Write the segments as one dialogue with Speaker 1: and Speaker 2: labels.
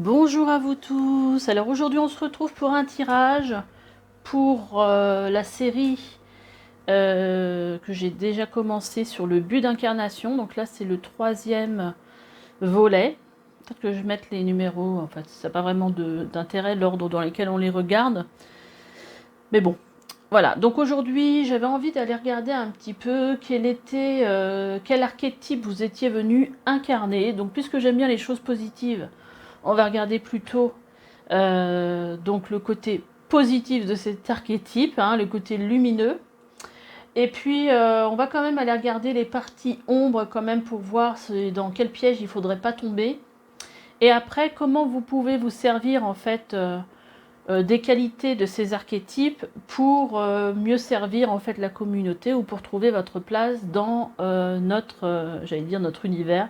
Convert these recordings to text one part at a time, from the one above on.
Speaker 1: Bonjour à vous tous. Alors aujourd'hui on se retrouve pour un tirage pour la série que j'ai déjà commencé sur le but d'incarnation. Donc là c'est le 3e volet. Peut-être que je vais mettre les numéros, en fait ça n'a pas vraiment d'intérêt l'ordre dans lequel on les regarde. Mais bon, voilà. Donc aujourd'hui j'avais envie d'aller regarder un petit peu quel archétype vous étiez venu incarner. Donc puisque j'aime bien les choses positives, on va regarder plutôt donc le côté positif de cet archétype, le côté lumineux. Et puis on va quand même aller regarder les parties ombres quand même pour voir dans quel piège il ne faudrait pas tomber. Et après, comment vous pouvez vous servir en fait des qualités de ces archétypes pour mieux servir en fait la communauté ou pour trouver votre place dans notre univers.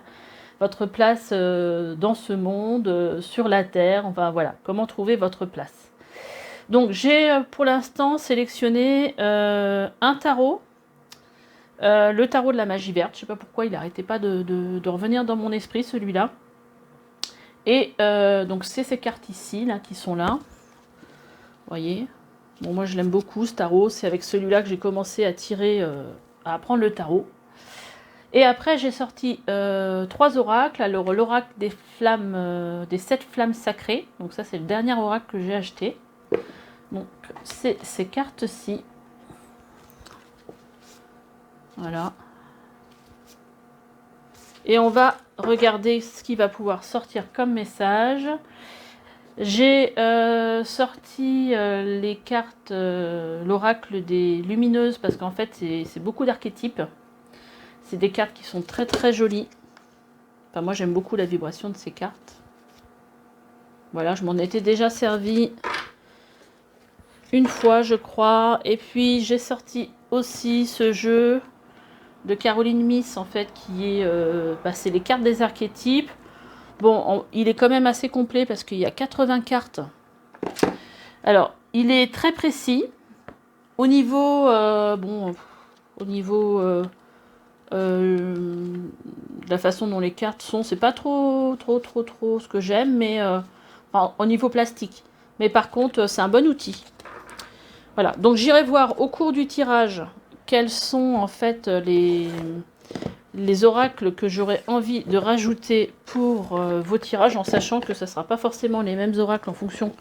Speaker 1: Votre place dans ce monde, sur la Terre, enfin voilà, comment trouver votre place. Donc j'ai pour l'instant sélectionné un tarot, le tarot de la magie verte, je ne sais pas pourquoi il n'arrêtait pas de revenir dans mon esprit celui-là. Et donc c'est ces cartes ici, là, qui sont là, vous voyez. Bon, moi je l'aime beaucoup ce tarot, c'est avec celui-là que j'ai commencé à tirer, à apprendre le tarot. Et après, j'ai sorti 3 oracles. Alors, l'oracle des flammes, des 7 flammes sacrées. Donc ça, c'est le dernier oracle que j'ai acheté. Donc, c'est ces cartes-ci. Voilà. Et on va regarder ce qui va pouvoir sortir comme message. J'ai sorti les cartes, l'oracle des lumineuses, parce qu'en fait, c'est beaucoup d'archétypes. C'est des cartes qui sont très très jolies. Enfin, moi j'aime beaucoup la vibration de ces cartes. Voilà, je m'en étais déjà servi une fois, je crois. Et puis j'ai sorti aussi ce jeu de Caroline Myss, en fait, qui est... c'est les cartes des archétypes. Bon, il est quand même assez complet parce qu'il y a 80 cartes. Alors, il est très précis. Au niveau... la façon dont les cartes sont, c'est pas trop ce que j'aime, mais au niveau plastique. Mais par contre, c'est un bon outil. Voilà, donc j'irai voir au cours du tirage quels sont en fait les oracles que j'aurais envie de rajouter pour vos tirages, en sachant que ça ne sera pas forcément les mêmes oracles en fonction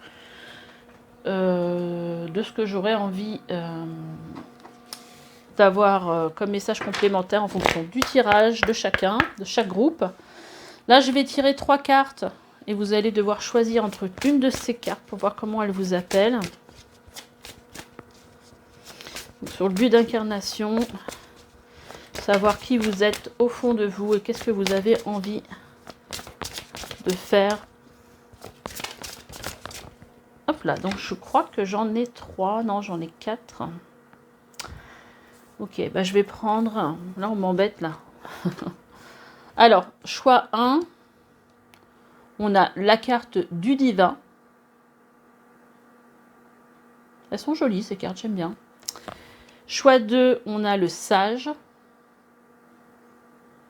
Speaker 1: de ce que j'aurais envie d'avoir comme message complémentaire en fonction du tirage de chacun, de chaque groupe. Là, je vais tirer 3 cartes et vous allez devoir choisir entre une de ces cartes pour voir comment elle vous appelle. Sur le but d'incarnation, savoir qui vous êtes au fond de vous et qu'est-ce que vous avez envie de faire. Hop là, donc je crois que j'en ai 3, non j'en ai 4. Ok, je vais prendre... Là, on m'embête, là. Alors, choix 1. On a la carte du divin. Elles sont jolies, ces cartes, j'aime bien. Choix 2, on a le sage.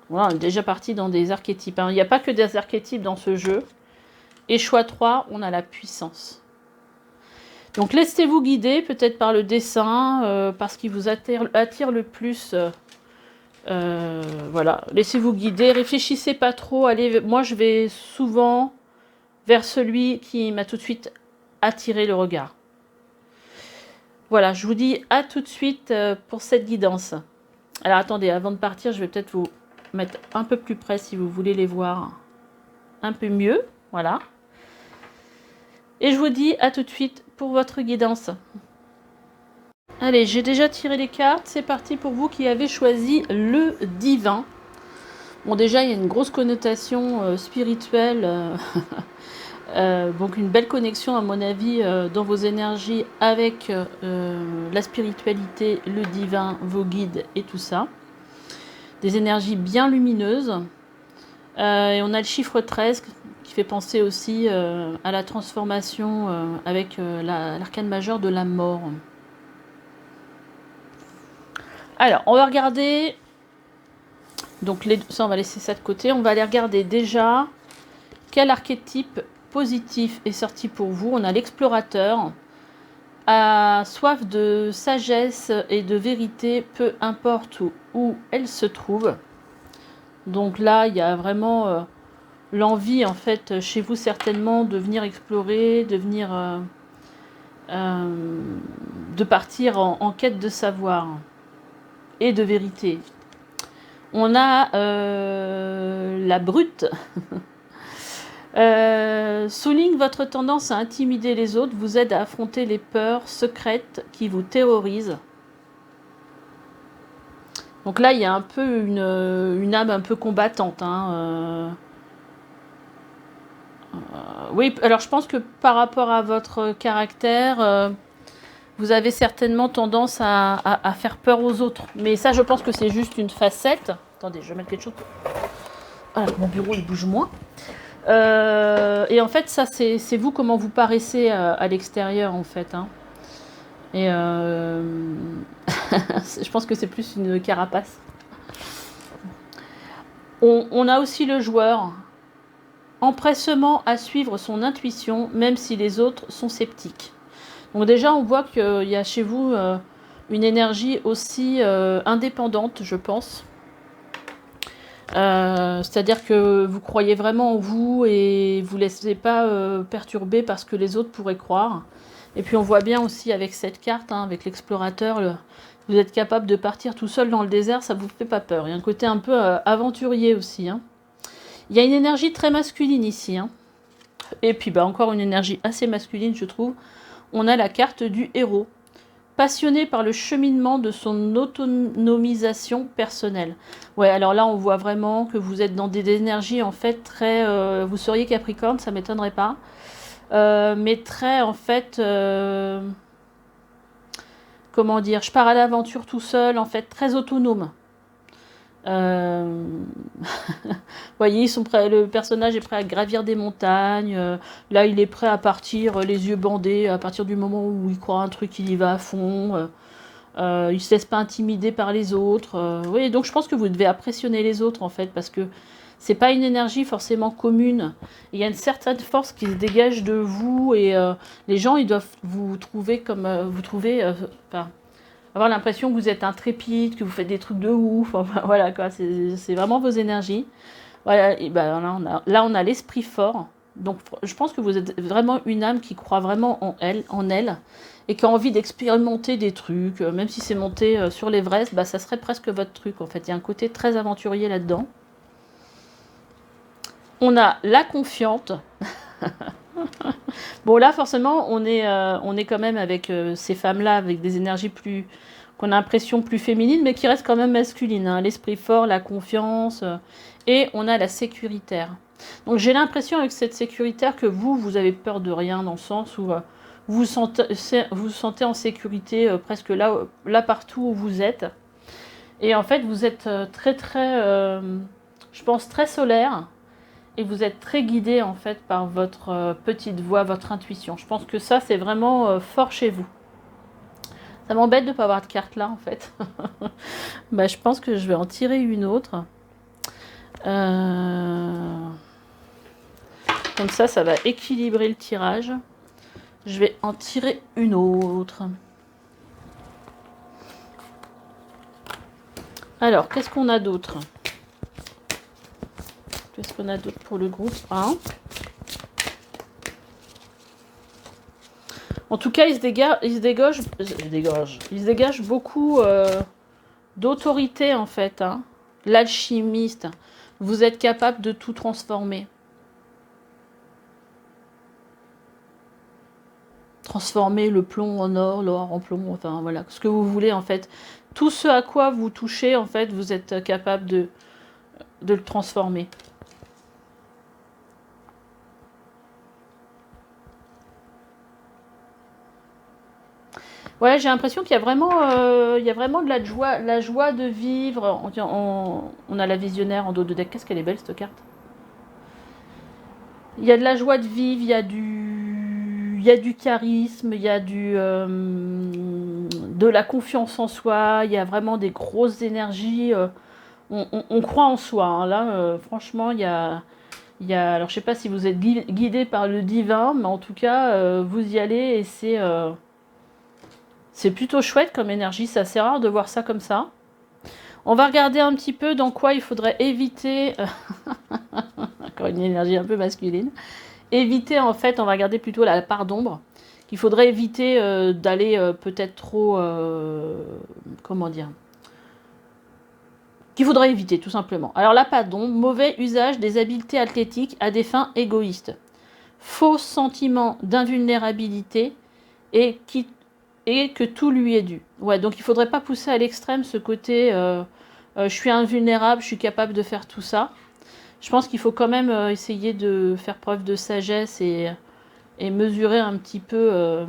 Speaker 1: Voilà, on est déjà parti dans des archétypes. Il n'y a pas que des archétypes dans ce jeu. Et choix 3, on a la puissance. Donc laissez-vous guider peut-être par le dessin, parce qu'il vous attire le plus. Voilà, laissez-vous guider, réfléchissez pas trop. Allez, moi je vais souvent vers celui qui m'a tout de suite attiré le regard. Voilà, je vous dis à tout de suite pour cette guidance. Alors attendez, avant de partir, je vais peut-être vous mettre un peu plus près si vous voulez les voir un peu mieux. Voilà. Et je vous dis à tout de suite pour votre guidance. Allez, j'ai déjà tiré les cartes. C'est parti pour vous qui avez choisi le divin. Bon, déjà, il y a une grosse connotation spirituelle. Donc, une belle connexion, à mon avis, dans vos énergies avec la spiritualité, le divin, vos guides et tout ça. Des énergies bien lumineuses. Et on a le chiffre 13 qui fait penser aussi à la transformation avec l'arcane majeur de la mort. Alors, on va regarder... Donc, ça, on va laisser ça de côté. On va aller regarder déjà quel archétype positif est sorti pour vous. On a l'explorateur, a soif de sagesse et de vérité, peu importe où elle se trouve. Donc là, il y a vraiment l'envie, en fait, chez vous certainement, de venir explorer, de venir... de partir en quête de savoir et de vérité. On a la brute. Souligne votre tendance à intimider les autres, vous aide à affronter les peurs secrètes qui vous terrorisent. Donc là, il y a un peu une âme un peu combattante. Oui, alors je pense que par rapport à votre caractère, vous avez certainement tendance à faire peur aux autres. Mais ça, je pense que c'est juste une facette. Attendez, je vais mettre quelque chose. Voilà, mon bureau, il bouge moins. Et en fait, ça, c'est vous, comment vous paraissez à l'extérieur, en fait. Et je pense que c'est plus une carapace. On a aussi le joueur. Empressement à suivre son intuition, même si les autres sont sceptiques. Donc déjà, on voit qu'il y a chez vous une énergie aussi indépendante, je pense. C'est-à-dire que vous croyez vraiment en vous et vous ne laissez pas perturber par ce que les autres pourraient croire. Et puis on voit bien aussi avec cette carte, avec l'explorateur, vous êtes capable de partir tout seul dans le désert, ça ne vous fait pas peur. Il y a un côté un peu aventurier aussi. Il y a une énergie très masculine ici. Et puis encore une énergie assez masculine, je trouve. On a la carte du héros. Passionné par le cheminement de son autonomisation personnelle. Ouais, alors là, on voit vraiment que vous êtes dans des énergies, en fait, très... vous seriez Capricorne, ça ne m'étonnerait pas. Mais très, en fait... comment dire, je pars à l'aventure tout seul, en fait, très autonome. Voyez, ils sont prêts, le personnage est prêt à gravir des montagnes. Là, il est prêt à partir les yeux bandés. À partir du moment où il croit un truc, il y va à fond. Il se laisse pas intimider par les autres. Oui, donc je pense que vous devez impressionner les autres, en fait, parce que c'est pas une énergie forcément commune. Il y a une certaine force qui se dégage de vous et les gens, ils doivent vous trouver comme avoir l'impression que vous êtes intrépide, que vous faites des trucs de ouf. Enfin, voilà, quoi, c'est vraiment vos énergies. Voilà, et ben, là, on a l'esprit fort. Donc, je pense que vous êtes vraiment une âme qui croit vraiment en elle, et qui a envie d'expérimenter des trucs. Même si c'est monter sur l'Everest, bah, ça serait presque votre truc, en fait. Il y a un côté très aventurier là-dedans. On a la confiante. Bon, là, forcément, on est quand même avec ces femmes-là, avec des énergies plus... qu'on a l'impression plus féminines, mais qui restent quand même masculines. L'esprit fort, la confiance, et on a la sécuritaire. Donc, j'ai l'impression avec cette sécuritaire que vous avez peur de rien, dans le sens où vous vous sentez en sécurité presque là partout où vous êtes. Et en fait, vous êtes très, je pense, très solaire. Et vous êtes très guidé, en fait, par votre petite voix, votre intuition. Je pense que ça, c'est vraiment fort chez vous. Ça m'embête de ne pas avoir de carte là, en fait. Bah, je pense que je vais en tirer une autre. Comme ça va équilibrer le tirage. Je vais en tirer une autre. Alors, qu'est-ce qu'on a d'autre ? Qu'est-ce qu'on a d'autre pour le groupe 1 ? En tout cas, il se dégage beaucoup d'autorité, en fait. L'alchimiste. Vous êtes capable de tout transformer. Transformer le plomb en or, l'or en plomb, enfin voilà, ce que vous voulez, en fait. Tout ce à quoi vous touchez, en fait, vous êtes capable de le transformer. Ouais, j'ai l'impression qu'il y a vraiment, de la joie de vivre. On a la visionnaire en dos de deck. Qu'est-ce qu'elle est belle, cette carte. Il y a de la joie de vivre, il y a du charisme, il y a de la confiance en soi, il y a vraiment des grosses énergies. On croit en soi. Là, franchement, il y a Alors je sais pas si vous êtes guidé par le divin, mais en tout cas, vous y allez et c'est plutôt chouette comme énergie. C'est assez rare de voir ça comme ça. On va regarder un petit peu dans quoi il faudrait éviter, encore une énergie un peu masculine, éviter en fait, on va regarder plutôt la part d'ombre, qu'il faudrait éviter d'aller peut-être trop, comment dire, qu'il faudrait éviter tout simplement. Alors la part d'ombre, mauvais usage des habiletés athlétiques à des fins égoïstes, faux sentiment d'invulnérabilité et que tout lui est dû. Ouais, donc il faudrait pas pousser à l'extrême ce côté je suis invulnérable, je suis capable de faire tout ça. Je pense qu'il faut quand même essayer de faire preuve de sagesse et mesurer un petit peu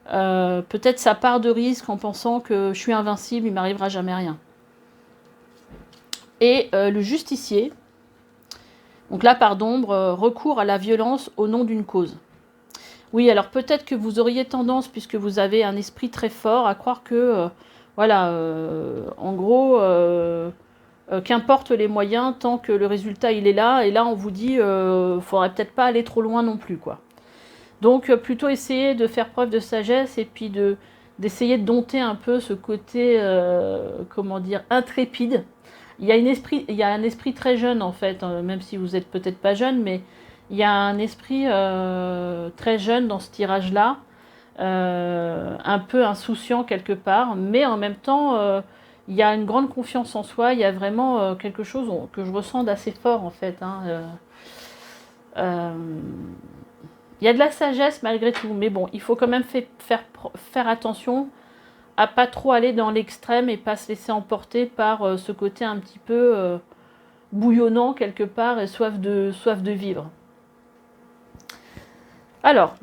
Speaker 1: peut-être sa part de risque en pensant que je suis invincible, il m'arrivera jamais rien. Et le justicier, donc là part d'ombre, recours à la violence au nom d'une cause. Oui, alors peut-être que vous auriez tendance, puisque vous avez un esprit très fort, à croire que, voilà, en gros, qu'importe les moyens, tant que le résultat il est là, et là on vous dit, faudrait peut-être pas aller trop loin non plus, quoi. Donc plutôt essayer de faire preuve de sagesse et puis d'essayer de dompter un peu ce côté, comment dire, intrépide. Il y a un esprit très jeune en fait, même si vous êtes peut-être pas jeune, mais il y a un esprit très jeune dans ce tirage-là, un peu insouciant quelque part, mais en même temps, il y a une grande confiance en soi, il y a vraiment quelque chose que je ressens d'assez fort en fait. Il y a de la sagesse malgré tout, mais bon, il faut quand même faire attention à pas trop aller dans l'extrême et pas se laisser emporter par ce côté un petit peu bouillonnant quelque part et soif de vivre. Alors,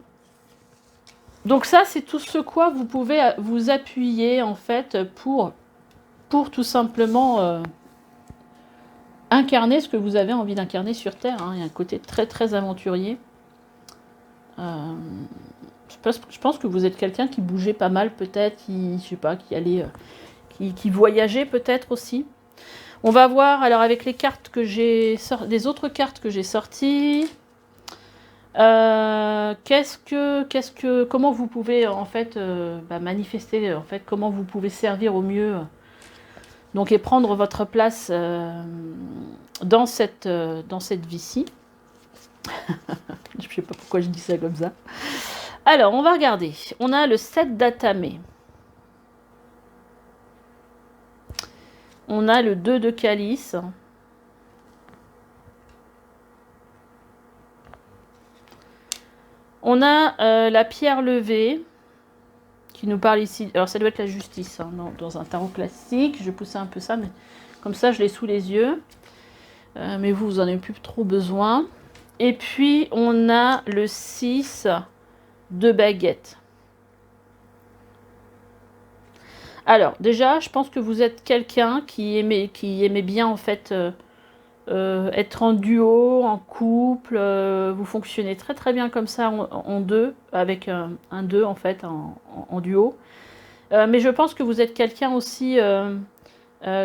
Speaker 1: donc ça c'est tout ce quoi vous pouvez vous appuyer en fait pour tout simplement incarner ce que vous avez envie d'incarner sur Terre. Hein. Il y a un côté très très aventurier. Je pense que vous êtes quelqu'un qui bougeait pas mal peut-être, qui, je sais pas, qui allait, qui voyageait peut-être aussi. On va voir alors avec les cartes que j'ai des autres cartes que j'ai sorties. Comment vous pouvez en fait manifester, en fait, comment vous pouvez servir au mieux, donc et prendre votre place dans cette vie-ci. Je sais pas pourquoi je dis ça comme ça. Alors, on va regarder. On a le 7 d'Atame. On a le 2 de Calice. On a la pierre levée, qui nous parle ici. Alors, ça doit être la justice, hein, dans un tarot classique. Je vais pousser un peu ça, mais comme ça, je l'ai sous les yeux. Mais vous n'en avez plus trop besoin. Et puis, on a le 6 de baguette. Alors, déjà, je pense que vous êtes quelqu'un qui aimait bien, en fait, être en duo, en couple. Vous fonctionnez très, très bien comme ça, en deux, avec un deux, en fait, en duo. Mais je pense que vous êtes quelqu'un aussi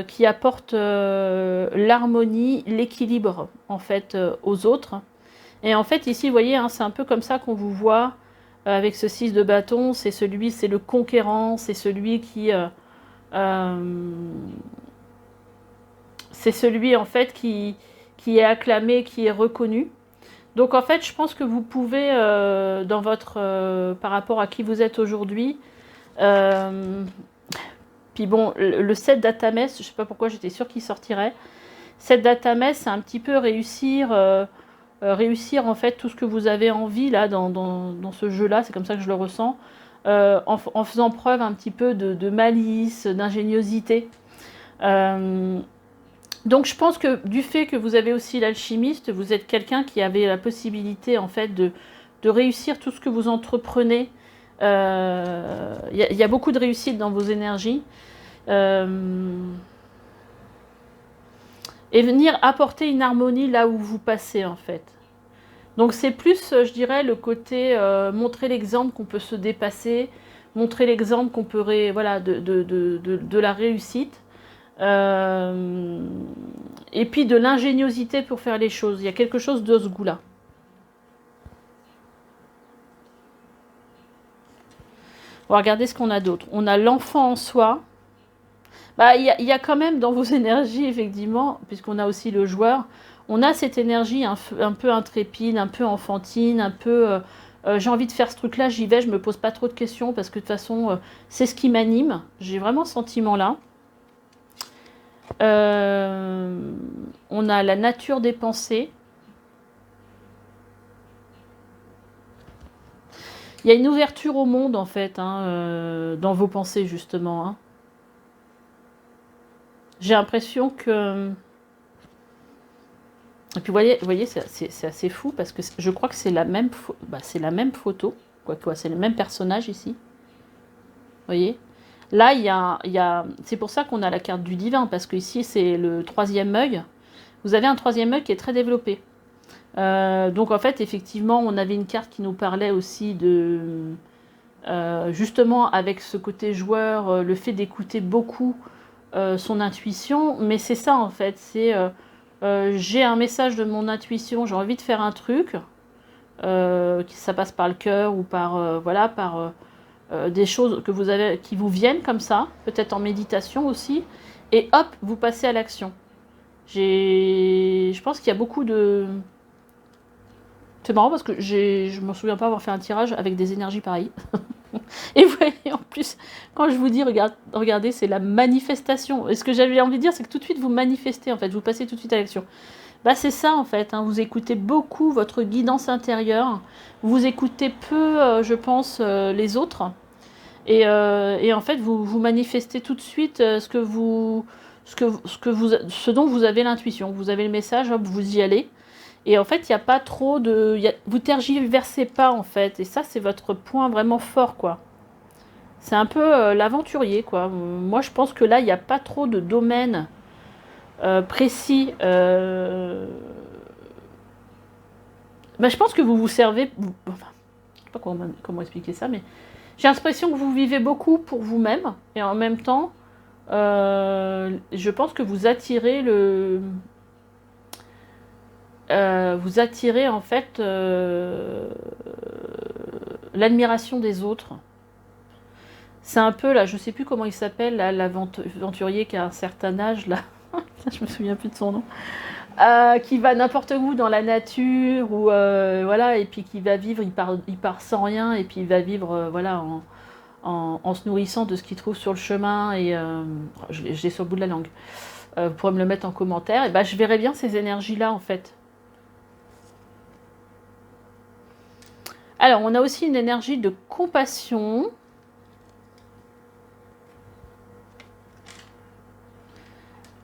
Speaker 1: qui apporte l'harmonie, l'équilibre, en fait, aux autres. Et en fait, ici, vous voyez, hein, c'est un peu comme ça qu'on vous voit avec ce 6 de bâton. C'est le conquérant, c'est celui qui... c'est celui, en fait, qui est acclamé, qui est reconnu. Donc, en fait, je pense que vous pouvez, dans votre... par rapport à qui vous êtes aujourd'hui... puis bon, le 7 d'Atame, je ne sais pas pourquoi j'étais sûre qu'il sortirait. 7 d'Atame, c'est un petit peu réussir en fait tout ce que vous avez envie là dans ce jeu-là, c'est comme ça que je le ressens, en faisant preuve un petit peu de malice, d'ingéniosité. Donc je pense que du fait que vous avez aussi l'alchimiste, vous êtes quelqu'un qui avait la possibilité en fait de réussir tout ce que vous entreprenez. Y a beaucoup de réussite dans vos énergies. Et venir apporter une harmonie là où vous passez en fait. Donc c'est plus, je dirais, le côté montrer l'exemple qu'on peut se dépasser, montrer l'exemple qu'on peut, voilà, de la réussite. Et puis de l'ingéniosité pour faire les choses. Il y a quelque chose de ce goût-là. On va regarder ce qu'on a d'autre. On a l'enfant en soi. Bah, y a quand même dans vos énergies, effectivement, puisqu'on a aussi le joueur, on a cette énergie un peu intrépide, un peu enfantine, un peu... j'ai envie de faire ce truc-là, j'y vais, je me pose pas trop de questions, parce que de toute façon, c'est ce qui m'anime. J'ai vraiment ce sentiment-là. On a la nature des pensées. Il y a une ouverture au monde, en fait, hein, dans vos pensées, justement. Hein. J'ai l'impression que... Et puis, vous voyez c'est assez fou, parce que je crois que c'est la même photo. Quoi, c'est le même personnage, ici. Vous voyez ? Là, c'est pour ça qu'on a la carte du divin, parce que ici, c'est le troisième œil. Vous avez un troisième œil qui est très développé. Donc, en fait, effectivement, on avait une carte qui nous parlait aussi de... justement, avec ce côté joueur, le fait d'écouter beaucoup son intuition. Mais c'est ça, en fait. C'est... j'ai un message de mon intuition, j'ai envie de faire un truc. Ça passe par le cœur ou par... voilà, par... des choses que vous avez, qui vous viennent comme ça, peut-être en méditation aussi, et hop, vous passez à l'action. Je pense qu'il y a beaucoup de... C'est marrant parce que je me souviens pas avoir fait un tirage avec des énergies pareilles. Et vous voyez, en plus, quand je vous dis, regardez, c'est la manifestation. Et ce que j'avais envie de dire, c'est que tout de suite, vous manifestez, en fait, vous passez tout de suite à l'action. Bah, c'est ça, en fait, hein, vous écoutez beaucoup votre guidance intérieure, vous écoutez peu, je pense, les autres, et en fait, vous manifestez tout de suite ce dont vous avez l'intuition. Vous avez le message, hop, vous y allez. Et en fait, il n'y a pas trop de... vous tergiversez pas, en fait. Et ça, c'est votre point vraiment fort, quoi. C'est un peu l'aventurier, quoi. Moi, je pense que là, il n'y a pas trop de domaine précis. Bah, je pense que vous vous servez... Enfin, je ne sais pas comment expliquer ça, mais j'ai l'impression que vous vivez beaucoup pour vous-même. Et en même temps, je pense que vous attirez vous attirez en fait l'admiration des autres. C'est un peu là, je sais plus comment il s'appelle, l'aventurier qui a un certain âge là, je me souviens plus de son nom, qui va n'importe où dans la nature ou voilà, et puis qui va vivre, il part sans rien et puis il va vivre voilà en se nourrissant de ce qu'il trouve sur le chemin et je l'ai sur le bout de la langue. Vous pourrez me le mettre en commentaire. Et ben je verrai bien ces énergies là en fait. Alors, on a aussi une énergie de compassion.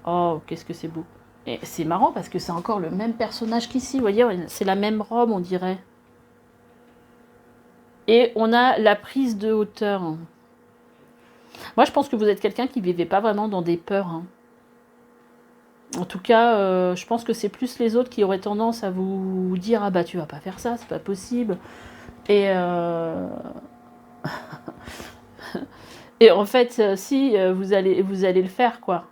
Speaker 1: Oh, qu'est-ce que c'est beau. Et c'est marrant parce que c'est encore le même personnage qu'ici. Vous voyez, c'est la même robe, on dirait. Et on a la prise de hauteur. Moi, je pense que vous êtes quelqu'un qui ne vivait pas vraiment dans des peurs. Hein. En tout cas, je pense que c'est plus les autres qui auraient tendance à vous dire « Ah bah, tu vas pas faire ça, c'est pas possible. » Et, et en fait, si, vous allez le faire, quoi.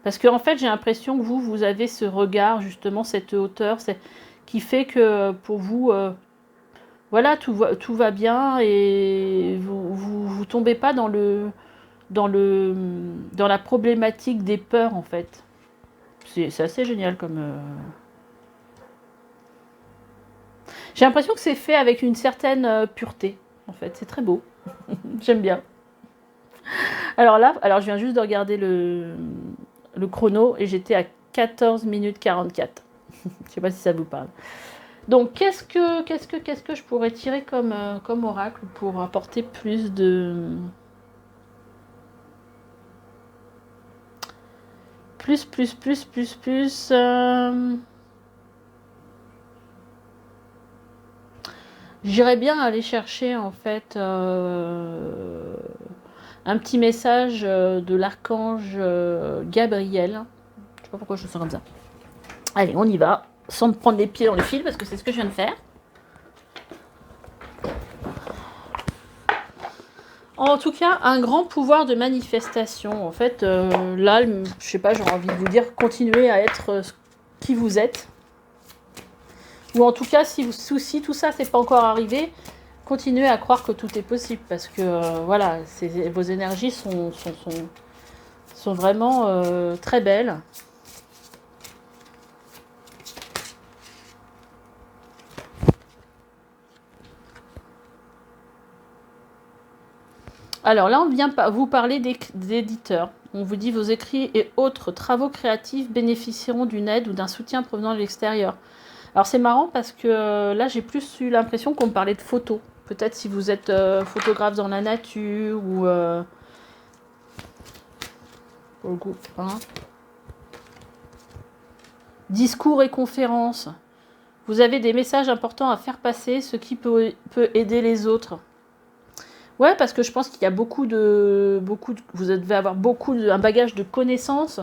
Speaker 1: Parce que en fait, j'ai l'impression que vous avez ce regard, justement, cette hauteur, qui fait que pour vous, voilà, tout va bien et vous tombez pas dans la problématique des peurs, en fait. C'est assez génial comme... J'ai l'impression que c'est fait avec une certaine pureté, en fait. C'est très beau. J'aime bien. Alors là, je viens juste de regarder le chrono et j'étais à 14 minutes 44. Je ne sais pas si ça vous parle. Donc, qu'est-ce que je pourrais tirer comme oracle pour apporter plus de... Plus... J'irais bien aller chercher, en fait, un petit message de l'archange Gabriel. Je sais pas pourquoi je me sens comme ça. Allez, on y va. Sans me prendre les pieds dans le fil, parce que c'est ce que je viens de faire. En tout cas, un grand pouvoir de manifestation. En fait, là, je sais pas, j'ai envie de vous dire, continuez à être qui vous êtes. Ou en tout cas, si tout ça, c'est pas encore arrivé, continuez à croire que tout est possible. Parce que, voilà, vos énergies sont vraiment très belles. Alors là, on vient vous parler d'éditeurs. On vous dit vos écrits et autres travaux créatifs bénéficieront d'une aide ou d'un soutien provenant de l'extérieur. Alors c'est marrant parce que là, j'ai plus eu l'impression qu'on me parlait de photos. Peut-être si vous êtes photographe dans la nature ou... pour le coup, hein. Discours et conférences. Vous avez des messages importants à faire passer, ce qui peut aider les autres. Ouais, parce que je pense qu'il y a vous devez avoir un bagage de connaissances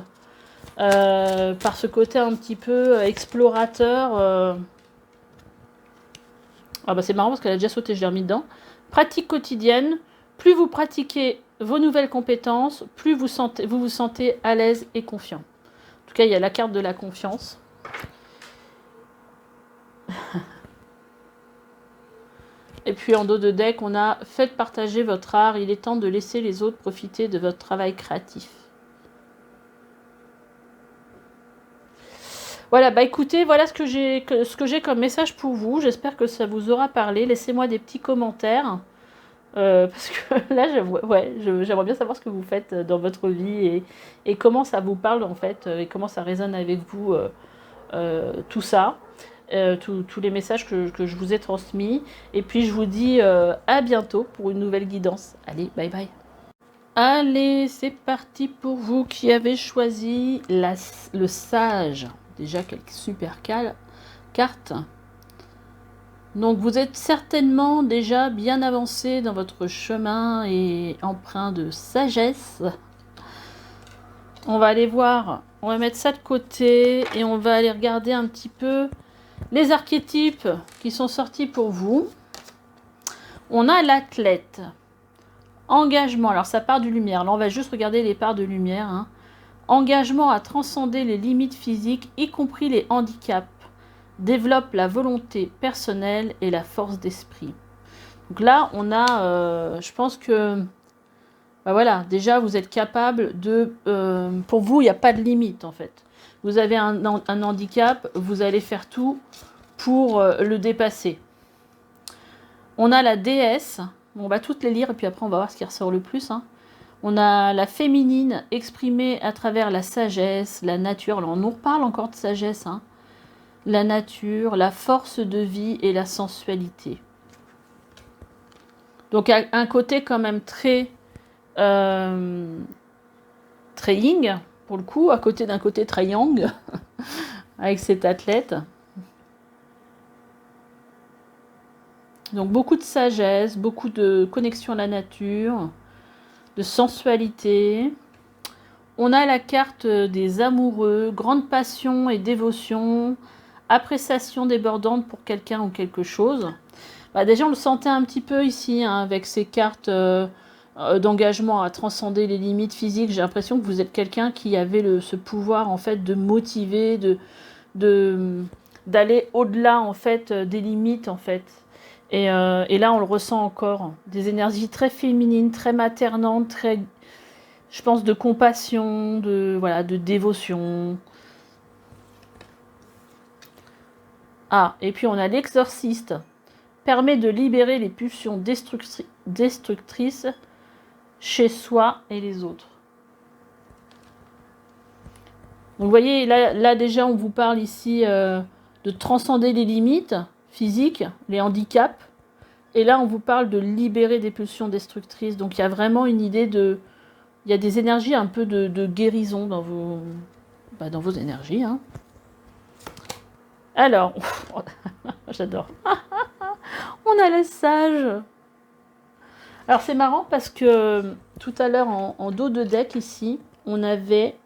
Speaker 1: par ce côté un petit peu explorateur. Ah bah c'est marrant parce qu'elle a déjà sauté, je l'ai remis dedans. Pratique quotidienne. Plus vous pratiquez vos nouvelles compétences, plus vous vous sentez à l'aise et confiant. En tout cas, il y a la carte de la confiance. Et puis en dos de deck, on a « Faites partager votre art, il est temps de laisser les autres profiter de votre travail créatif ». Voilà, bah écoutez, voilà ce que j'ai comme message pour vous. J'espère que ça vous aura parlé. Laissez-moi des petits commentaires. Parce que là, j'aimerais bien savoir ce que vous faites dans votre vie et comment ça vous parle en fait, et comment ça résonne avec vous, tout ça. Tous les messages que je vous ai transmis. Et puis je vous dis à bientôt pour une nouvelle guidance. Allez, bye bye. Allez, c'est parti pour vous qui avez choisi le sage. Déjà, quelques super cartes. Donc vous êtes certainement déjà bien avancé dans votre chemin et empreint de sagesse. On va aller voir, on va mettre ça de côté et on va aller regarder un petit peu les archétypes qui sont sortis pour vous. On a l'athlète. Engagement, alors ça part de lumière. Là on va juste regarder les parts de lumière. Hein. Engagement à transcender les limites physiques, y compris les handicaps. Développe la volonté personnelle et la force d'esprit. Donc là, on a, je pense que, bah voilà, déjà vous êtes capable de, pour vous, il n'y a pas de limite en fait. Vous avez un handicap, vous allez faire tout pour le dépasser. On a la déesse, on va toutes les lire et puis après on va voir ce qui ressort le plus. Hein. On a la féminine exprimée à travers la sagesse, la nature. Alors on nous reparle encore de sagesse, hein. La nature, la force de vie et la sensualité. Donc un côté quand même très yin, pour le coup, à côté d'un côté très yang, avec cet athlète. Donc beaucoup de sagesse, beaucoup de connexion à la nature, de sensualité. On a la carte des amoureux, grande passion et dévotion, appréciation débordante pour quelqu'un ou quelque chose. Bah déjà, on le sentait un petit peu ici, hein, avec ces cartes d'engagement à transcender les limites physiques. J'ai l'impression que vous êtes quelqu'un qui avait ce pouvoir en fait de motiver, d'aller au-delà en fait des limites en fait. Et là, on le ressent encore. Des énergies très féminines, très maternantes, très, je pense, de compassion, de dévotion. Ah, et puis on a l'exorciste. Permet de libérer les pulsions destructrices chez soi et les autres. Donc vous voyez, là déjà, on vous parle ici de transcender les limites physiques, les handicaps. Et là, on vous parle de libérer des pulsions destructrices. Donc il y a vraiment une idée de... Il y a des énergies un peu de guérison dans vos énergies. Hein. Alors, j'adore. On a le sage. Alors c'est marrant parce que tout à l'heure, en dos de deck ici, on avait...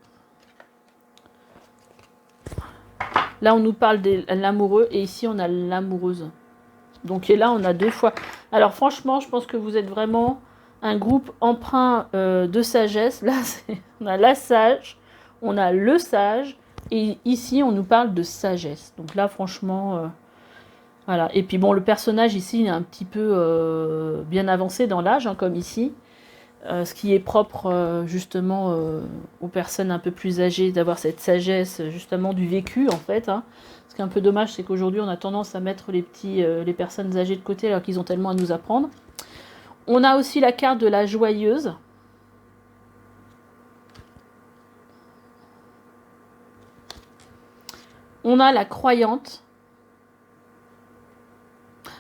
Speaker 1: Là, on nous parle de l'amoureux et ici, on a l'amoureuse. Donc et là, on a deux fois. Alors franchement, je pense que vous êtes vraiment un groupe empreint de sagesse. Là, on a la sage, on a le sage, et ici, on nous parle de sagesse. Donc là, franchement, voilà. Et puis bon, le personnage ici, il est un petit peu bien avancé dans l'âge, hein, comme ici. Ce qui est propre justement aux personnes un peu plus âgées, d'avoir cette sagesse justement du vécu en fait. Hein. Ce qui est un peu dommage, c'est qu'aujourd'hui on a tendance à mettre les personnes âgées de côté alors qu'ils ont tellement à nous apprendre. On a aussi la carte de la joyeuse. On a la croyante.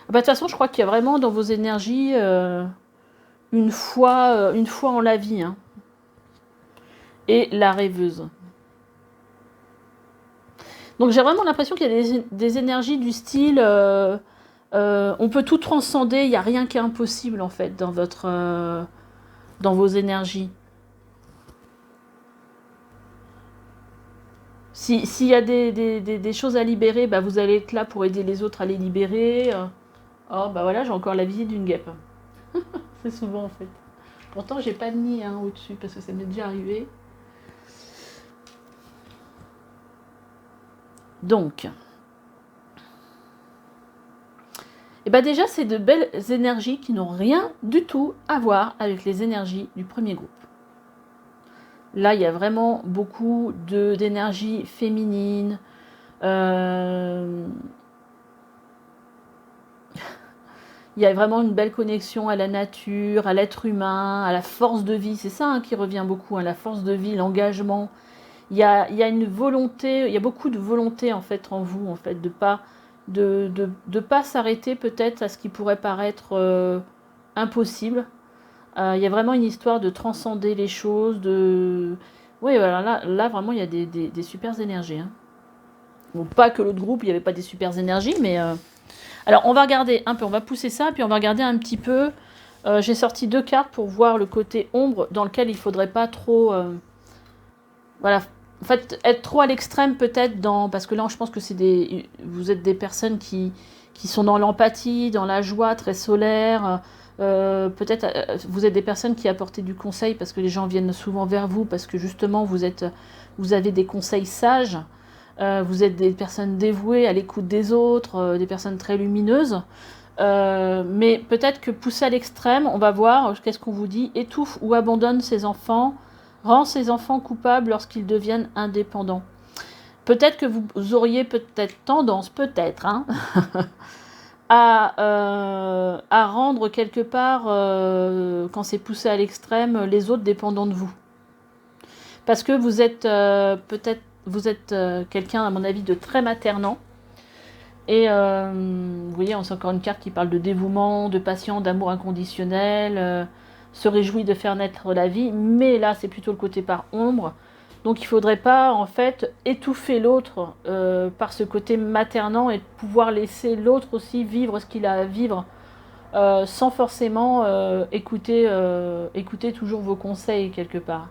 Speaker 1: De toute façon, je crois qu'il y a vraiment dans vos énergies une foi en la vie. Hein. Et la rêveuse. Donc j'ai vraiment l'impression qu'il y a des énergies du style on peut tout transcender, il n'y a rien qui est impossible en fait dans vos énergies. S'il y a des choses à libérer, bah, vous allez être là pour aider les autres à les libérer. Oh bah voilà, j'ai encore la visite d'une guêpe. C'est souvent en fait. Pourtant j'ai pas de nid hein, au-dessus parce que ça m'est déjà arrivé. Donc, et bien déjà, c'est de belles énergies qui n'ont rien du tout à voir avec les énergies du premier groupe. Là, il y a vraiment beaucoup d'énergie féminine. Il y a vraiment une belle connexion à la nature, à l'être humain, à la force de vie. C'est ça hein, qui revient beaucoup, hein, la force de vie, l'engagement. Il y a une volonté, il y a beaucoup de volonté en fait en vous, en fait, de pas s'arrêter peut-être à ce qui pourrait paraître impossible. Il y a vraiment une histoire de transcender les choses, oui, voilà, là vraiment il y a des super énergies. Hein. Bon, pas que l'autre groupe, il n'y avait pas des super énergies, mais... Alors, on va regarder un peu, on va pousser ça, puis on va regarder un petit peu... j'ai sorti 2 cartes pour voir le côté ombre, dans lequel il ne faudrait pas trop... voilà, en fait, être trop à l'extrême peut-être dans... Parce que là, je pense que vous êtes des personnes qui sont dans l'empathie, dans la joie, très solaire. Peut-être vous êtes des personnes qui apportent du conseil parce que les gens viennent souvent vers vous, parce que justement, vous avez des conseils sages. Vous êtes des personnes dévouées à l'écoute des autres, des personnes très lumineuses. Mais peut-être que poussé à l'extrême, on va voir, qu'est-ce qu'on vous dit, étouffe ou abandonne ses enfants, rend ses enfants coupables lorsqu'ils deviennent indépendants. Peut-être que vous auriez peut-être tendance, peut-être, hein, à rendre quelque part, quand c'est poussé à l'extrême, les autres dépendants de vous. Parce que vous êtes peut-être, vous êtes quelqu'un, à mon avis, de très maternant. Et vous voyez, c'est encore une carte qui parle de dévouement, de patience, d'amour inconditionnel, se réjouit de faire naître la vie, mais là c'est plutôt le côté par ombre. Donc il ne faudrait pas en fait étouffer l'autre par ce côté maternant et pouvoir laisser l'autre aussi vivre ce qu'il a à vivre sans forcément écouter toujours vos conseils quelque part.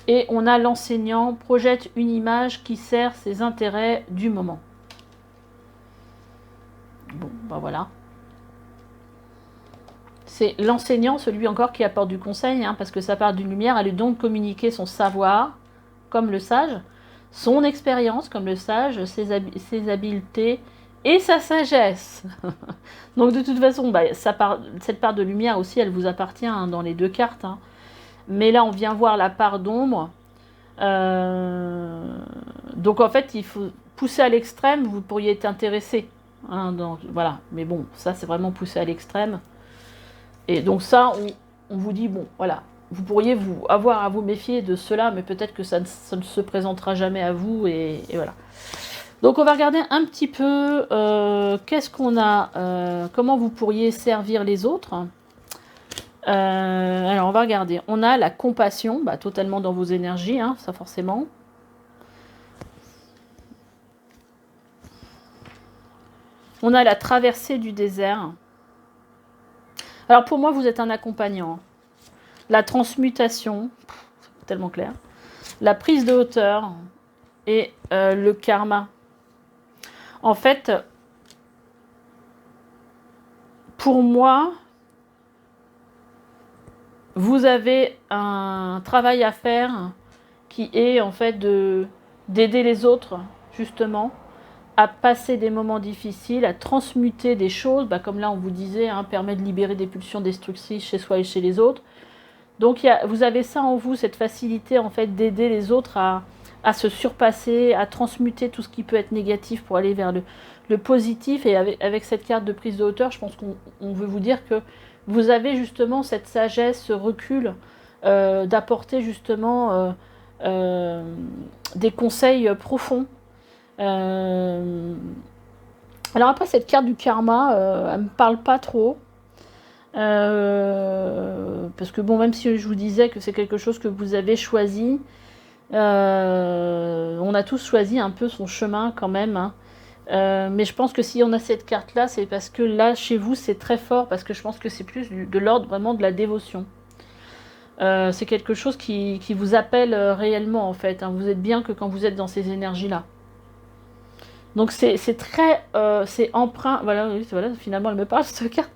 Speaker 1: Et on a l'enseignant projette une image qui sert ses intérêts du moment. Bon, ben voilà. C'est l'enseignant, celui encore qui apporte du conseil, hein, parce que ça part d'une lumière, elle est donc communiquer son savoir, comme le sage, son expérience, comme le sage, ses habiletés et sa sagesse. Donc de toute façon, bah, cette part de lumière aussi, elle vous appartient hein, dans les 2 cartes. Hein. Mais là, on vient voir la part d'ombre. Donc en fait, il faut pousser à l'extrême, vous pourriez être intéressé. Hein, voilà. Mais bon, ça c'est vraiment poussé à l'extrême. Et donc ça, on vous dit, bon, voilà, vous pourriez avoir à vous méfier de cela, mais peut-être que ça ne se présentera jamais à vous, et voilà. Donc on va regarder un petit peu qu'est-ce qu'on a, comment vous pourriez servir les autres. Alors on va regarder, on a la compassion, bah, totalement dans vos énergies, hein, ça forcément. On a la traversée du désert. Alors pour moi, vous êtes un accompagnant. La transmutation, c'est tellement clair. La prise de hauteur et le karma. En fait, pour moi, vous avez un travail à faire qui est en fait d'aider les autres, justement, à passer des moments difficiles, à transmuter des choses, comme là on vous disait, permet de libérer des pulsions destructrices chez soi et chez les autres. Donc vous avez ça en vous, cette facilité en fait d'aider les autres à se surpasser, à transmuter tout ce qui peut être négatif pour aller vers le positif. Et avec cette carte de prise de hauteur, je pense qu'on veut vous dire que vous avez justement cette sagesse, ce recul d'apporter justement des conseils profonds. Alors après, cette carte du karma, elle me parle pas trop. Parce que bon, même si je vous disais que c'est quelque chose que vous avez choisi, on a tous choisi un peu son chemin quand même, hein. Mais je pense que si on a cette carte là, c'est parce que là chez vous c'est très fort, parce que je pense que c'est plus de l'ordre vraiment de la dévotion. C'est quelque chose qui vous appelle réellement en fait, hein. Vous êtes bien que quand vous êtes dans ces énergies là. Donc c'est très, c'est empreint, voilà, oui, voilà, finalement elle me parle cette carte.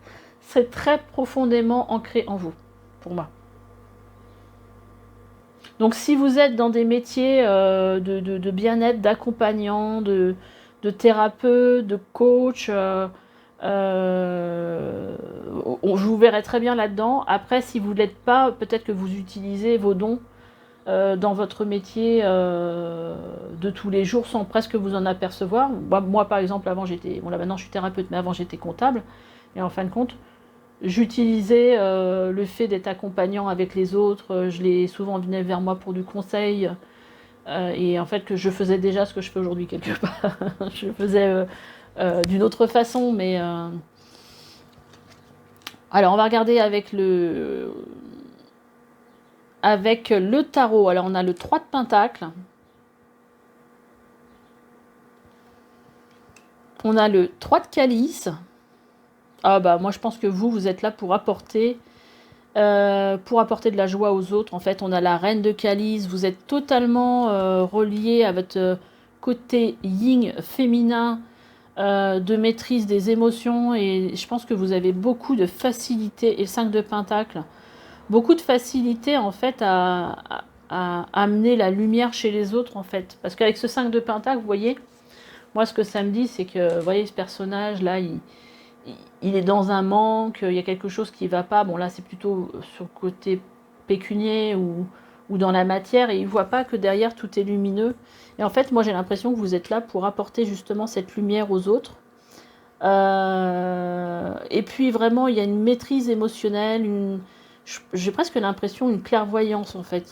Speaker 1: C'est très profondément ancré en vous, pour moi. Donc si vous êtes dans des métiers de bien-être, d'accompagnant, de thérapeute, de coach, je vous verrai très bien là-dedans. Après, si vous ne l'êtes pas, peut-être que vous utilisez vos dons dans votre métier de tous les jours sans presque vous en apercevoir. Moi par exemple, avant j'étais, bon là maintenant je suis thérapeute, mais avant j'étais comptable. Et en fin de compte, j'utilisais le fait d'être accompagnant avec les autres. Je l'ai souvent venu vers moi pour du conseil. Et en fait, que je faisais déjà ce que je fais aujourd'hui quelque part. Je le faisais d'une autre façon. Mais alors, on va regarder avec le tarot. Alors, on a le 3 de Pentacle. On a le 3 de Calice. Ah bah, moi, je pense que vous êtes là pour apporter de la joie aux autres. En fait, on a la reine de Calice. Vous êtes totalement relié à votre côté yin féminin, de maîtrise des émotions. Et je pense que vous avez beaucoup de facilité. Et 5 de Pentacle. Beaucoup de facilité, en fait, à amener la lumière chez les autres, en fait. Parce qu'avec ce 5 de Pentacle, vous voyez, moi, ce que ça me dit, c'est que, vous voyez, ce personnage-là, il est dans un manque, il y a quelque chose qui ne va pas. Bon, là, c'est plutôt sur le côté pécunier ou dans la matière, et il ne voit pas que derrière, tout est lumineux. Et en fait, moi, j'ai l'impression que vous êtes là pour apporter justement cette lumière aux autres. Et puis, vraiment, il y a une maîtrise émotionnelle, j'ai presque l'impression une clairvoyance, en fait.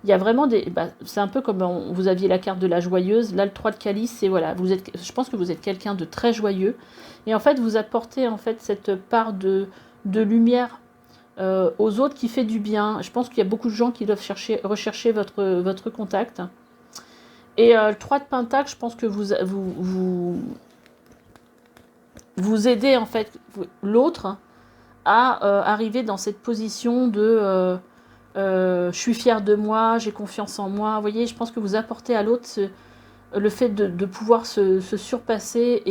Speaker 1: Il y a vraiment des... c'est un peu comme vous aviez la carte de la joyeuse. Là, le 3 de Calice, c'est voilà, je pense que vous êtes quelqu'un de très joyeux. Et en fait, vous apportez en fait cette part de lumière aux autres qui fait du bien. Je pense qu'il y a beaucoup de gens qui doivent rechercher votre contact. Et le 3 de Pentacle, je pense que vous aidez en fait l'autre à arriver dans cette position de je suis fière de moi, j'ai confiance en moi. Vous voyez, je pense que vous apportez à l'autre le fait de pouvoir se surpasser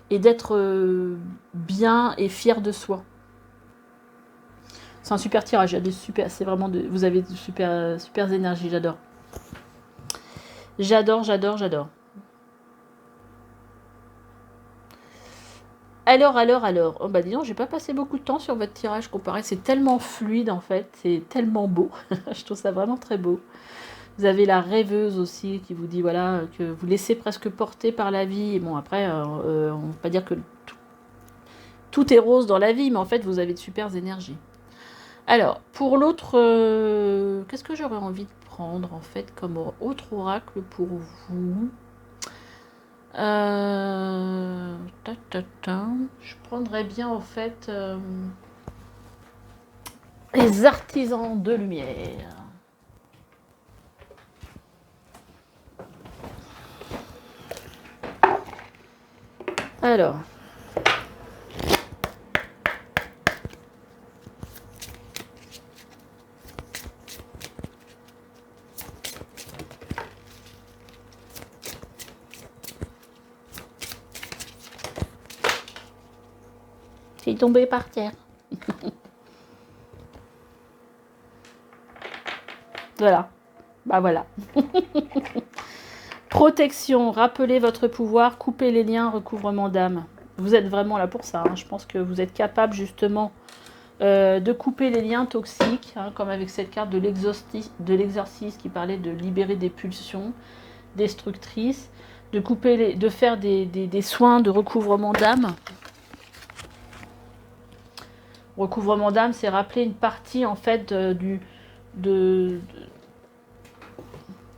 Speaker 1: et d'être bien et fier de soi. C'est un super tirage, c'est vraiment vous avez de super énergies, j'adore. J'adore. Alors. Oh bah dis donc, j'ai pas passé beaucoup de temps sur votre tirage comparé. C'est tellement fluide en fait, c'est tellement beau. Je trouve ça vraiment très beau. Vous avez la rêveuse aussi qui vous dit voilà que vous laissez presque porter par la vie. Et bon après, on ne peut pas dire que tout est rose dans la vie, mais en fait vous avez de super énergies. Alors pour l'autre, qu'est-ce que j'aurais envie de prendre en fait comme autre oracle pour vous? Je prendrais bien en fait les artisans de lumière. Alors. C'est tombé par terre. Voilà. Bah voilà. Protection, rappelez votre pouvoir, coupez les liens, recouvrement d'âme. Vous êtes vraiment là pour ça. Hein. Je pense que vous êtes capable justement de couper les liens toxiques, hein, comme avec cette carte de l'exorcisme qui parlait de libérer des pulsions destructrices, de couper de faire des soins de recouvrement d'âme. Recouvrement d'âme, c'est rappeler une partie en fait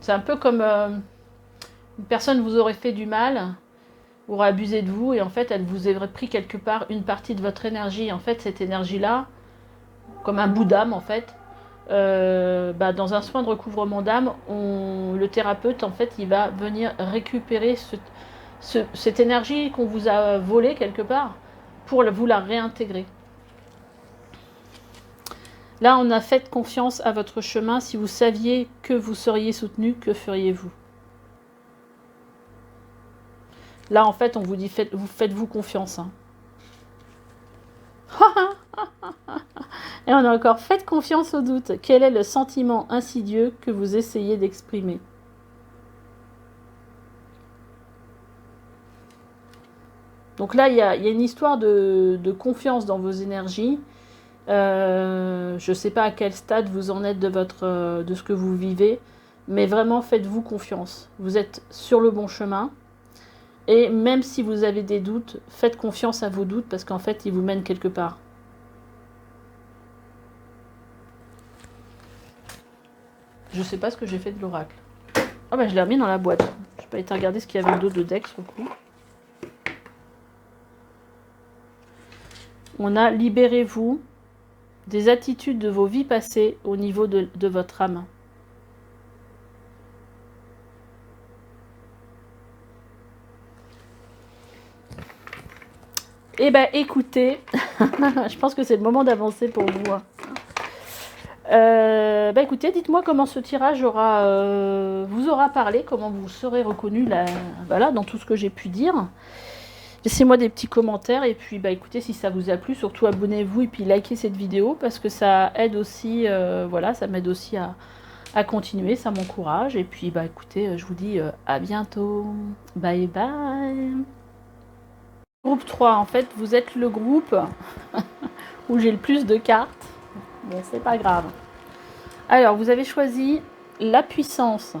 Speaker 1: c'est un peu comme une personne vous aurait fait du mal, aurait abusé de vous, et en fait elle vous aurait pris quelque part une partie de votre énergie. En fait, cette énergie-là, comme un bout d'âme en fait, dans un soin de recouvrement d'âme, le thérapeute en fait il va venir récupérer cette énergie qu'on vous a volée quelque part pour vous la réintégrer. Là, on a fait confiance à votre chemin. Si vous saviez que vous seriez soutenu, que feriez-vous? Là, en fait, on vous dit, faites-vous confiance. Hein. Et on a encore fait confiance au doute. Quel est le sentiment insidieux que vous essayez d'exprimer? Donc là, il y a une histoire de confiance dans vos énergies. Je ne sais pas à quel stade vous en êtes de ce que vous vivez, mais vraiment faites-vous confiance. Vous êtes sur le bon chemin. Et même si vous avez des doutes, faites confiance à vos doutes parce qu'en fait, ils vous mènent quelque part. Je ne sais pas ce que j'ai fait de l'oracle. Ah bah je l'ai remis dans la boîte. Je n'ai pas été regarder ce qu'il y avait d'autre de deck sur le coup. On a libérez-vous des attitudes de vos vies passées au niveau de votre âme. Eh bien, écoutez, je pense que c'est le moment d'avancer pour vous. Écoutez, dites-moi comment ce tirage vous aura parlé, comment vous serez reconnu voilà, dans tout ce que j'ai pu dire. Laissez-moi des petits commentaires et puis écoutez, si ça vous a plu, surtout abonnez-vous et puis likez cette vidéo parce que ça aide aussi, voilà, ça m'aide aussi à continuer, ça m'encourage. Et puis écoutez, je vous dis à bientôt. Bye bye. Groupe 3, en fait, vous êtes le groupe où j'ai le plus de cartes. Bon, c'est pas grave. Alors, vous avez choisi la puissance.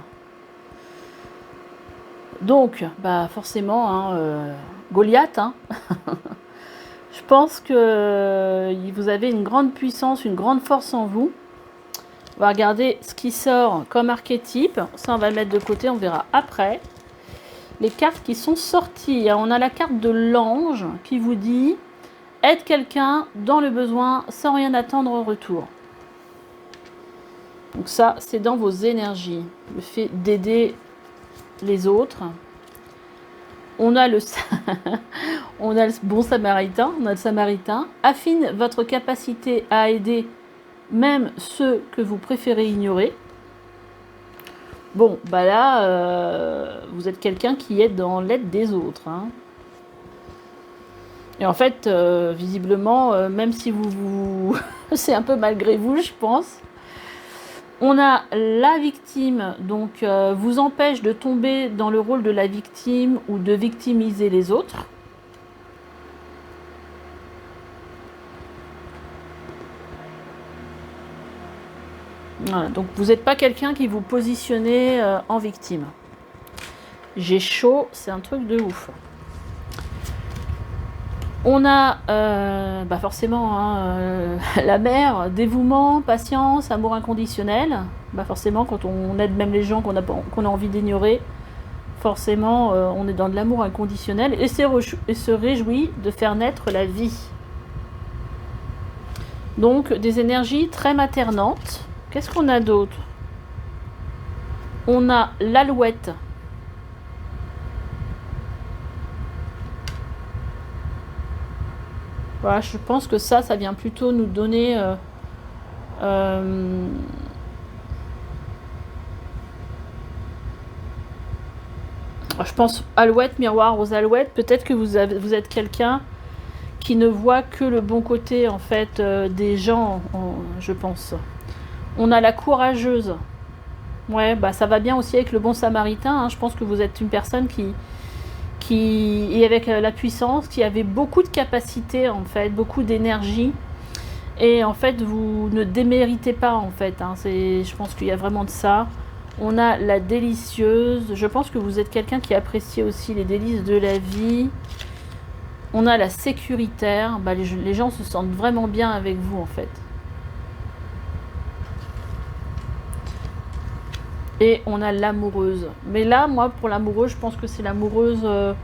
Speaker 1: Donc, forcément, Goliath. Hein. Je pense que vous avez une grande puissance, une grande force en vous. On va regarder ce qui sort comme archétype. Ça, on va le mettre de côté, on verra après. Les cartes qui sont sorties. On a la carte de l'ange qui vous dit « Aide quelqu'un dans le besoin sans rien attendre en retour ». Donc ça, c'est dans vos énergies. Le fait d'aider les autres. On a le bon samaritain. On a le samaritain. Affine votre capacité à aider même ceux que vous préférez ignorer. Bon, là, vous êtes quelqu'un qui est dans l'aide des autres. Hein. Et en fait, visiblement, même si c'est un peu malgré vous, je pense. On a la victime, donc vous empêche de tomber dans le rôle de la victime ou de victimiser les autres. Voilà, donc vous n'êtes pas quelqu'un qui vous positionnez en victime. J'ai chaud, c'est un truc de ouf. On a forcément la mère, dévouement, patience, amour inconditionnel. Forcément, quand on aide même les gens qu'on a envie d'ignorer, forcément, on est dans de l'amour inconditionnel et se réjouit de faire naître la vie. Donc, des énergies très maternantes. Qu'est-ce qu'on a d'autre? On a l'alouette. Voilà, je pense que ça vient plutôt nous donner... je pense alouette, miroir aux alouettes. Peut-être que vous êtes quelqu'un qui ne voit que le bon côté, en fait, des gens, je pense. On a la courageuse. Ouais, bah ça va bien aussi avec le bon samaritain, hein. Je pense que vous êtes une personne qui est avec la puissance, qui avait beaucoup de capacités en fait, beaucoup d'énergie. Et en fait, vous ne déméritez pas en fait, hein. Je pense qu'il y a vraiment de ça. On a la délicieuse. Je pense que vous êtes quelqu'un qui apprécie aussi les délices de la vie. On a la sécuritaire. Bah, les gens se sentent vraiment bien avec vous en fait. Et on a l'amoureuse. Mais là, moi, pour l'amoureuse, je pense que c'est l'amoureuse de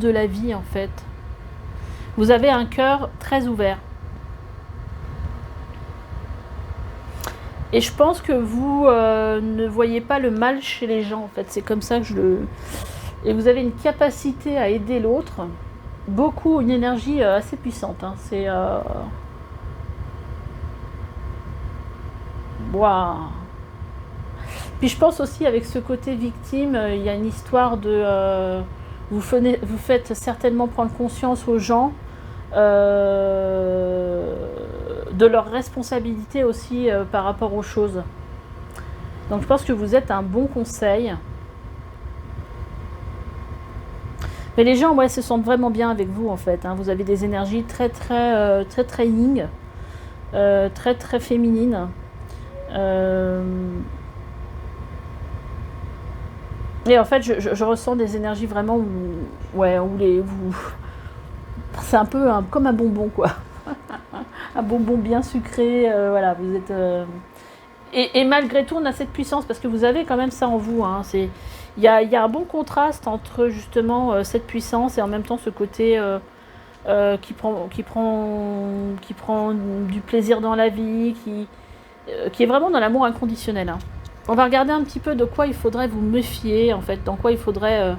Speaker 1: la vie, en fait. Vous avez un cœur très ouvert. Et je pense que vous ne voyez pas le mal chez les gens, en fait. C'est comme ça que je le... Et vous avez une capacité à aider l'autre. Beaucoup, une énergie assez puissante, hein. C'est... Waouh. Puis je pense aussi avec ce côté victime, il y a une histoire de... vous faites certainement prendre conscience aux gens de leur responsabilité aussi par rapport aux choses. Donc je pense que vous êtes un bon conseil. Mais les gens, ouais, se sentent vraiment bien avec vous en fait, hein. Vous avez des énergies très yin, très féminines. Et en fait, je ressens des énergies vraiment c'est un peu comme un bonbon, quoi. Un bonbon bien sucré, voilà, vous êtes... Et malgré tout, on a cette puissance, parce que vous avez quand même ça en vous, hein. Il y a un bon contraste entre, justement, cette puissance et en même temps ce côté qui prend du plaisir dans la vie, qui est vraiment dans l'amour inconditionnel, hein. On va regarder un petit peu de quoi il faudrait vous méfier, en fait, dans quoi il faudrait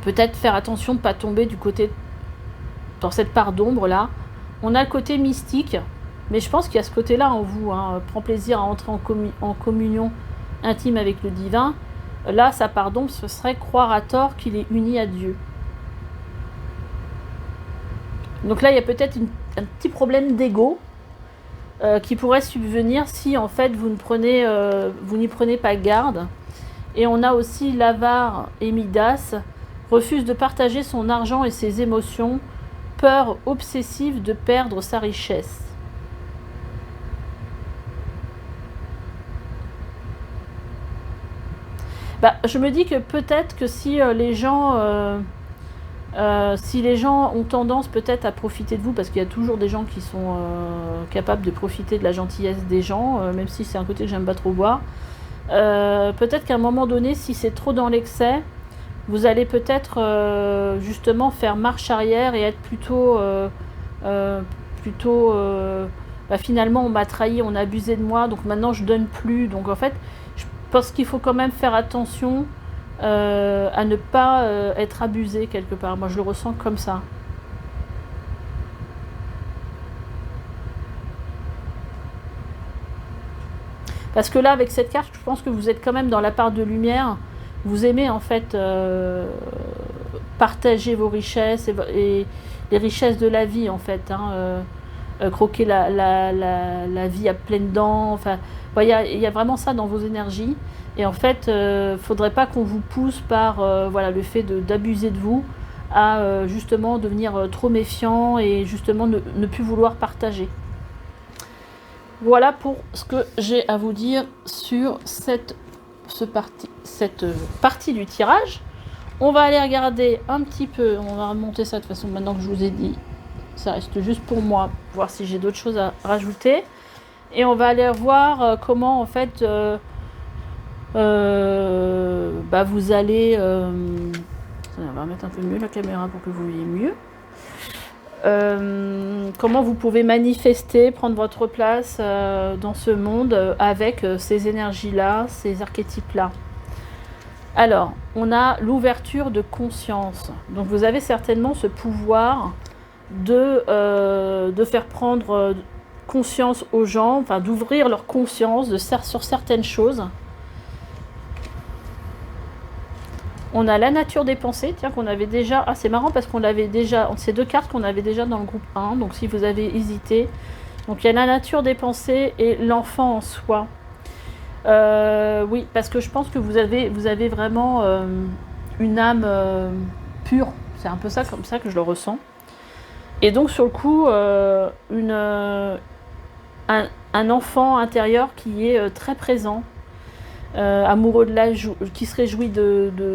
Speaker 1: peut-être faire attention de ne pas tomber du côté, dans cette part d'ombre là. On a le côté mystique, mais je pense qu'il y a ce côté-là en vous, hein. Prend plaisir à entrer en communion intime avec le divin. Là, sa part d'ombre, ce serait croire à tort qu'il est uni à Dieu. Donc là, il y a peut-être un petit problème d'ego qui pourrait subvenir si en fait vous n'y prenez pas garde. Et on a aussi l'avare et Midas, refuse de partager son argent et ses émotions, peur obsessive de perdre sa richesse. Bah, je me dis que peut-être que si les gens ont tendance peut-être à profiter de vous, parce qu'il y a toujours des gens qui sont capables de profiter de la gentillesse des gens, même si c'est un côté que j'aime pas trop voir, peut-être qu'à un moment donné, si c'est trop dans l'excès, vous allez peut-être justement faire marche arrière et être plutôt finalement on m'a trahi, on a abusé de moi, donc maintenant je donne plus. Donc en fait, je pense qu'il faut quand même faire attention à ne pas être abusé quelque part. Moi je le ressens comme ça. Parce que là, avec cette carte, je pense que vous êtes quand même dans la part de lumière. Vous aimez en fait partager vos richesses et les richesses de la vie en fait, hein, croquer la vie à pleines dents. Enfin, il y a vraiment ça dans vos énergies. Et en fait, faudrait pas qu'on vous pousse par le fait d'abuser de vous à justement devenir trop méfiant et justement ne plus vouloir partager. Voilà pour ce que j'ai à vous dire sur cette partie du tirage. On va aller regarder un petit peu, on va remonter ça de toute façon maintenant que je vous ai dit, ça reste juste pour moi, voir si j'ai d'autres choses à rajouter. Et on va aller voir comment en fait vous allez... on va mettre un peu mieux la caméra pour que vous voyez mieux. Comment vous pouvez manifester, prendre votre place dans ce monde avec ces énergies-là, ces archétypes-là. Alors, on a l'ouverture de conscience. Donc vous avez certainement ce pouvoir de faire prendre conscience aux gens, enfin d'ouvrir leur conscience sur certaines choses. On a la nature des pensées, tiens, qu'on avait déjà... Ah, c'est marrant parce qu'on l'avait déjà... C'est deux cartes qu'on avait déjà dans le groupe 1, donc si vous avez hésité, Donc il y a la nature des pensées et l'enfant en soi. Oui, parce que je pense que vous avez vraiment une âme pure. C'est un peu ça, comme ça que je le ressens. Et donc sur le coup, un enfant intérieur qui est très présent, amoureux de qui se réjouit